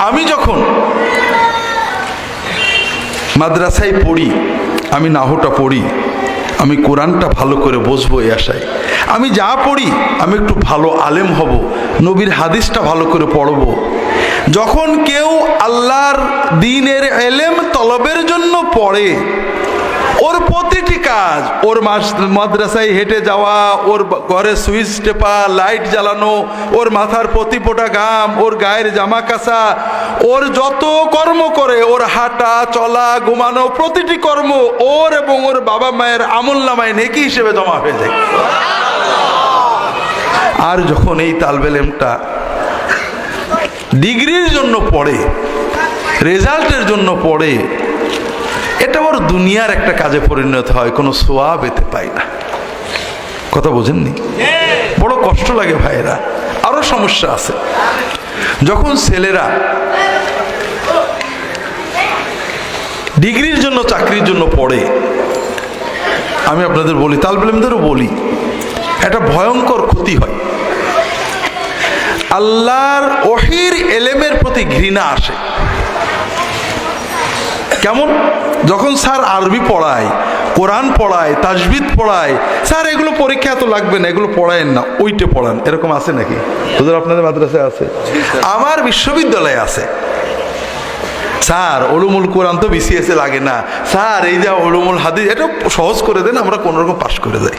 আমি যখন মাদ্রাসায় পড়ি, আমি নাহুটা পড়ি, আমি কোরআনটা ভালো করে বুঝবো এই আশায়। আমি যা পড়ি আমি একটু ভালো আলেম হব, নবীর হাদিসটা ভালো করে পড়ব। যখন কেউ আল্লাহর দ্বীনের ইলম তলবের জন্য পড়ে, ওর প্রতিটি কাজ, ওর মাদ্রাসায় হেঁটে যাওয়া, ওর ঘরে সুইচ টেপা, লাইট জ্বালানো, ওর মাথার প্রতি ফোঁটা ঘাম, ওর গায়ের জামা কাচা, ওর যত কর্ম করে, ওর হাঁটা চলা ঘুমানো, প্রতিটি কর্ম ওর এবং ওর বাবা মায়ের আমলনামায় নেকি হিসেবে জমা হয়ে যায়। আর যখন এই তালবে ইলমটা ডিগ্রির জন্য পড়ে, রেজাল্টের জন্য পড়ে, এটা ওর দুনিয়ার একটা কাজে পরিণত হয়, কোনো সোয়াব এতে পায় না। কথা বোঝেননি? বড় কষ্ট লাগে ভাইয়েরা। আরো সমস্যা আছে। যখন ছেলেরা ডিগ্রির জন্য, চাকরির জন্য পড়ে, আমি আপনাদের বলি, তালবে ইলমদেরও বলি, একটা ভয়ঙ্কর ক্ষতি হয়। আল্লাহর ওহীর ইলমের প্রতি ঘৃণা আসে। কেমন? যখন স্যার আরবি পড়ায়, কোরআন পড়ায়, তাজবিদ পড়ায়, স্যার এগুলো পরীক্ষা এত লাগবে না, এগুলো পড়ায়েন না, ওইটা পড়ান, এরকম আছে নাকি? হুজুর আপনাদের মাদ্রাসায় আছে? আমার বিশ্ববিদ্যালয়ে আছে। স্যার উলুমুল কোরআন তো বিসিএসে লাগে না, স্যার এই যে উলুমুল হাদিস এটা সহজ করে দেন, আমরা কোনো রকম পাশ করে যাই।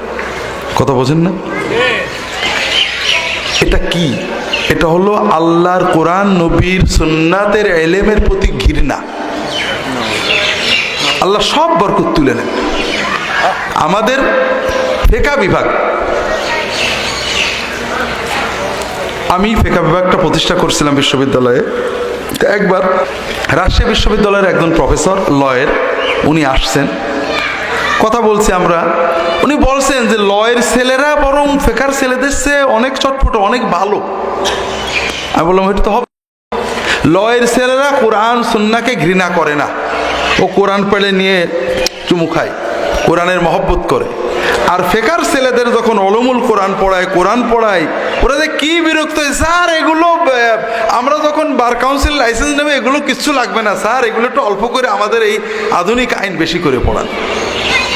কথা বোঝেন না? এটা কি? এটা হলো আল্লাহর কোরআন, নবীর সুন্নাতের ইলমের প্রতি ঘৃণা। আল্লাহ সব বরকত তুলে নেন। আমাদের ফিকহ বিভাগ, আমি ফিকহ বিভাগটা প্রতিষ্ঠা করছিলাম বিশ্ববিদ্যালয়ে। একবার রাজশাহী বিশ্ববিদ্যালয়ের একজন প্রফেসর, লয়ের, উনি আসছেন, কথা বলছি আমরা। উনি বলছেন যে লয়ের ছেলেরা বরং ফিকহার ছেলেদের চেয়ে অনেক চটপট, অনেক ভালো। আমি বললাম এটা তো হবে, লয়ের ছেলেরা কোরআন সুন্নাহকে ঘৃণা করে না, ও কোরআন পেলে নিয়ে চুমু খায়, কোরআনের মহব্বত করে। আর ফিকহার ছেলেদের যখন উলুমুল কোরআন পড়ায়, কোরআন পড়ায়, ওরা যে কি বিরক্ত হয়, স্যার এগুলো আমরা যখন বার কাউন্সিল লাইসেন্স নেবে এগুলো কিচ্ছু লাগবে না স্যার, এগুলো একটু অল্প করে আমাদের এই আধুনিক আইন বেশি করে পড়ান।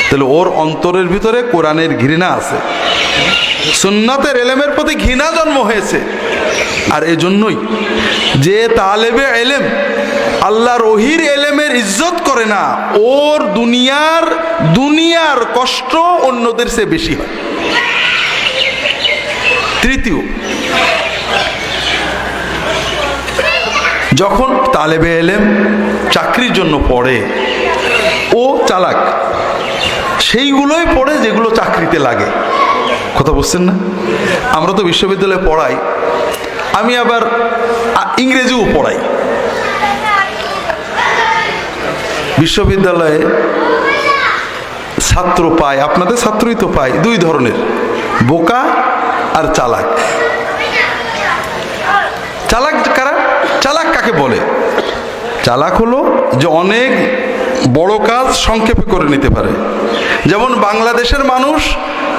তাহলে ওর অন্তরের ভিতরে কোরআনের ঘৃণা আছে, সুন্নাতের ইলমের প্রতি ঘৃণা জন্ম হয়েছে। আর এজন্যই যে তালেবে ইলম আল্লাহর ওহীর ইলমের ইজ্জত করে না, ওর দুনিয়ার কষ্ট অন্যদের চেয়ে বেশি হয়। তৃতীয়, যখন তালেবে ইলম চাকরির জন্য পড়ে, ও চালাক, সেইগুলোই পড়ে যেগুলো চাকরিতে লাগে। কথা বুঝছেন না? আমরা তো বিশ্ববিদ্যালয়ে পড়াই, আমি আবার ইংরেজিও পড়াই। বিশ্ববিদ্যালয়ে ছাত্র পায়, আপনাদের ছাত্রই তো পায়, দুই ধরনের, বোকা আর চালাক। চালাক কারা? চালাক কাকে বলে? চালাক হলো যে অনেক বড় কাজ সংক্ষেপে করে নিতে পারে। যেমন বাংলাদেশের মানুষ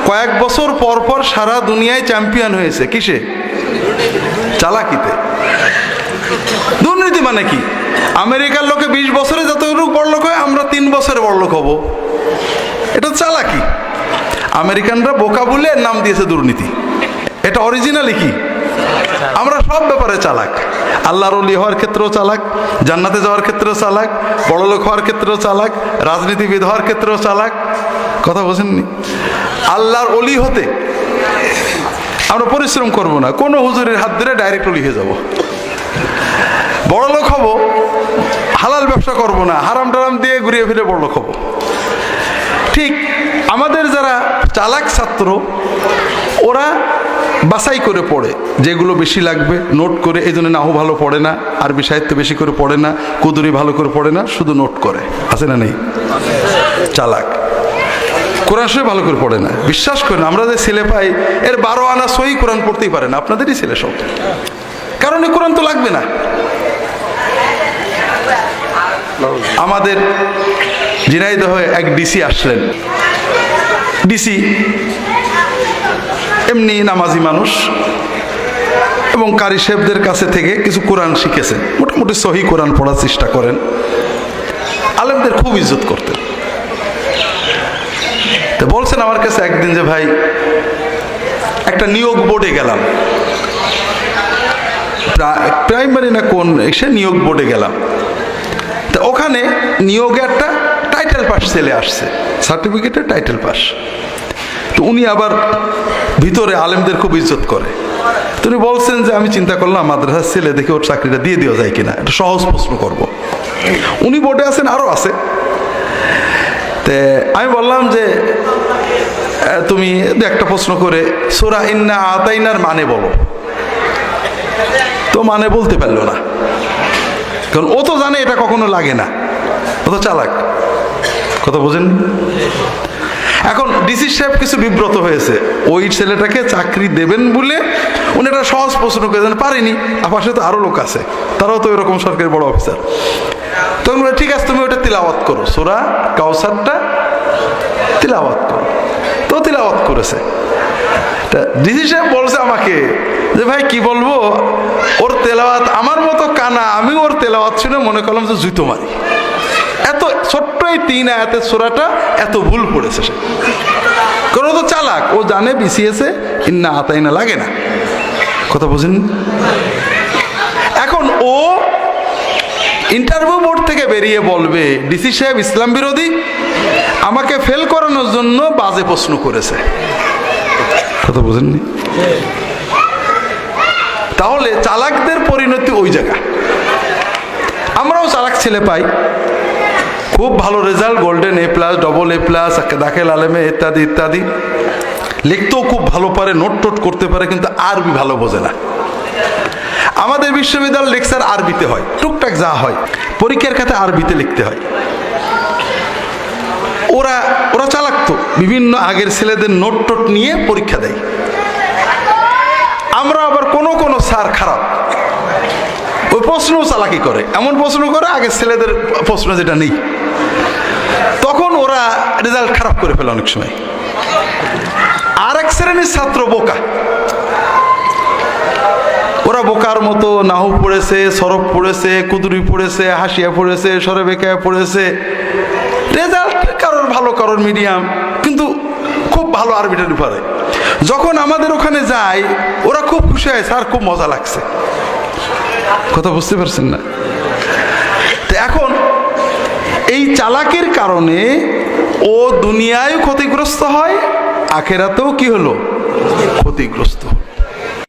কয়েক বছর পর পর সারা দুনিয়ায় চ্যাম্পিয়ন হয়েছে কিসে? চালাকিতে। দুর্নীতি মানে কি? আমেরিকার লোকে 20 বছরে যতটুকু বড়লোক হয়, আমরা 3 বছরে বড়লোক হব, এটা চালাকি। আমেরিকানরা বোকা বলে নাম দিয়েছে দুর্নীতি। এটা অরিজিনালি কি? আমরা সব ব্যাপারে চালাক। আল্লাহর ওলি হওয়ার ক্ষেত্রেও চালাক, জান্নাতে যাওয়ার ক্ষেত্রেও চালাক, বড়লোক হওয়ার ক্ষেত্রেও চালাক, রাজনীতিবিদ হওয়ার ক্ষেত্রেও চালাক। কথা বোঝেননি? আল্লাহর ওলি হতে আমরা পরিশ্রম করব না, কোনো হুজুরের হাত ধরে ডাইরেক্ট ওলি হয়ে যাব। বড়লোক হব, হালাল ব্যবসা করব না, হারাম টারাম দিয়ে ঘুরিয়ে ফিরে বড়লোক হব। ঠিক আমাদের যারা চালাক ছাত্র, ওরা বাছাই করে পড়ে, যেগুলো বেশি লাগবে নোট করে। এই জন্য নাহু ভালো পড়ে না, আরবি সাহিত্য বেশি করে পড়ে না, কুদুরি ভালো করে পড়ে না, শুধু নোট করে। আছে না নেই? চালাক। কোরআন শরীফ ভালো করে পড়ে না, বিশ্বাস করেন আমরা যে ছেলে পাই, এর 12 আনা সহি কোরআন পড়তেই পারে না, আপনাদেরই ছেলে সব। কারণ এই কোরআন তো লাগবে না। আমাদের ঝিনাইদহে এক ডিসি আসলেন। ডিসি এমনি নামাজি মানুষ, এবং কারি সাহেবদের কাছে থেকে কিছু কোরআন শিখেছেন, মোটামুটি সহি কোরআন পড়ার চেষ্টা করেন। আলেমদের খুব ইজ্জত করতেন। তো বলছেন আমার কাছে একদিন যে ভাই একটা নিয়োগ বোর্ডে গেলাম, প্রাইমারি না কোন এসে নিয়োগ বোর্ডে গেলাম। তো ওখানে নিয়োগে একটা টাইটেল পাস ছেলে আসছে, সার্টিফিকেটে টাইটেল পাস। তো উনি আবার ভিতরে আলেমদের খুব ইজ্জত করে। তো উনি বলছেন যে আমি চিন্তা করলাম মাদ্রাসার ছেলে দেখে ওর চাকরিটা দিয়ে দেওয়া যায় কিনা, একটা সহজ প্রশ্ন করব। উনি বোর্ডে আছেন, আরও আছে। তে আমি বললাম যে তুমি একটা প্রশ্ন করে সূরা ইন্না আতাইনার মানে বলো। তো মানে বলতে পারলো না, কারণ ও তো জানে এটা কখনো লাগে না, ও তো চালাক। কথা বোঝেন? এখন ডিসি সাহেব কিছু বিব্রত হয়েছে, ওই ছেলেটাকে চাকরি দেবেন বলে উনি একটা সহজ প্রশ্ন করেছেন, পারেনি। পাশে তো আরো লোক আছে, তারাও তো এরকম সরকারি বড় অফিসার। তখন বলে ঠিক আছে তুমি ওটা তিলাওয়াত করো, সূরা কাউসারটা তিলাওয়াত করো। তো তিলাওয়াত করেছে। ডিসি সাহেব বলছে আমাকে যে ভাই কি বলবো, ওর তেলাওয়াত আমার মতো কানা, আমি ওর তেলাওয়াত শুনে মনে করলাম যে জুতো মারি। এত ছোট্ট এই 3 আয়াতের সূরাটা এত ভুল পড়েছে সে, কারণ ও তো চালাক, ও জানে বিসিএস এ ইন্না আতাইনা লাগে না। কথা বুঝেন? এখন ও ইন্টারভিউ বোর্ড থেকে বেরিয়ে বলবে ডিসি সাহেব ইসলাম বিরোধী, আমাকে ফেল করানোর জন্য বাজে প্রশ্ন করেছে। কথা বুঝেননি? তাহলে চালাকদের পরিণতি ওই জায়গা। আমরাও চালাক ছেলে পাই, খুব ভালো result, golden A+, double A+, দাখিল আলেমে ইত্যাদি ইত্যাদি। লিখতেও খুব ভালো পারে, নোট টোট করতে পারে, কিন্তু আরবি ভালো বোঝে না। আমাদের বিশ্ববিদ্যালয়ের লেকচার আরবিতে হয়, টুকটাক যা হয়, পরীক্ষার খাতে আরবিতে লিখতে হয়। ওরা ওরা চালাক তো, বিভিন্ন আগের ছেলেদের নোট টোট নিয়ে পরীক্ষা দেয়। আমরা আবার কোনো কোনো স্যার খারাপ, ওই প্রশ্নও চালাকি করে, এমন প্রশ্ন করে আগের ছেলেদের প্রশ্ন যেটা নেই, তখন ওরা রেজাল্ট খারাপ করে ফেলে অনেক সময়। আর এক শ্রেণীর ছাত্র বোকা, ওরা বোকার মতো নাহু পড়েছে, সরফ পড়েছে, কুদুরি পড়েছে, হাসিয়া পড়েছে, সরে বেকায়া পড়েছে, রেজাল্ট কারোর ভালো কারোর মিডিয়াম, কিন্তু খুব ভালো আরবিটার উপরে। যখন আমাদের ওখানে যায় ওরা খুব খুশি হয়, স্যার খুব মজা লাগছে। কথা বুঝতে পারছেন না? তো এখন এই চালাকের কারণে ও দুনিয়ায় ক্ষতিগ্রস্ত হয়, আখেরাতেও কি হলো? ক্ষতিগ্রস্ত।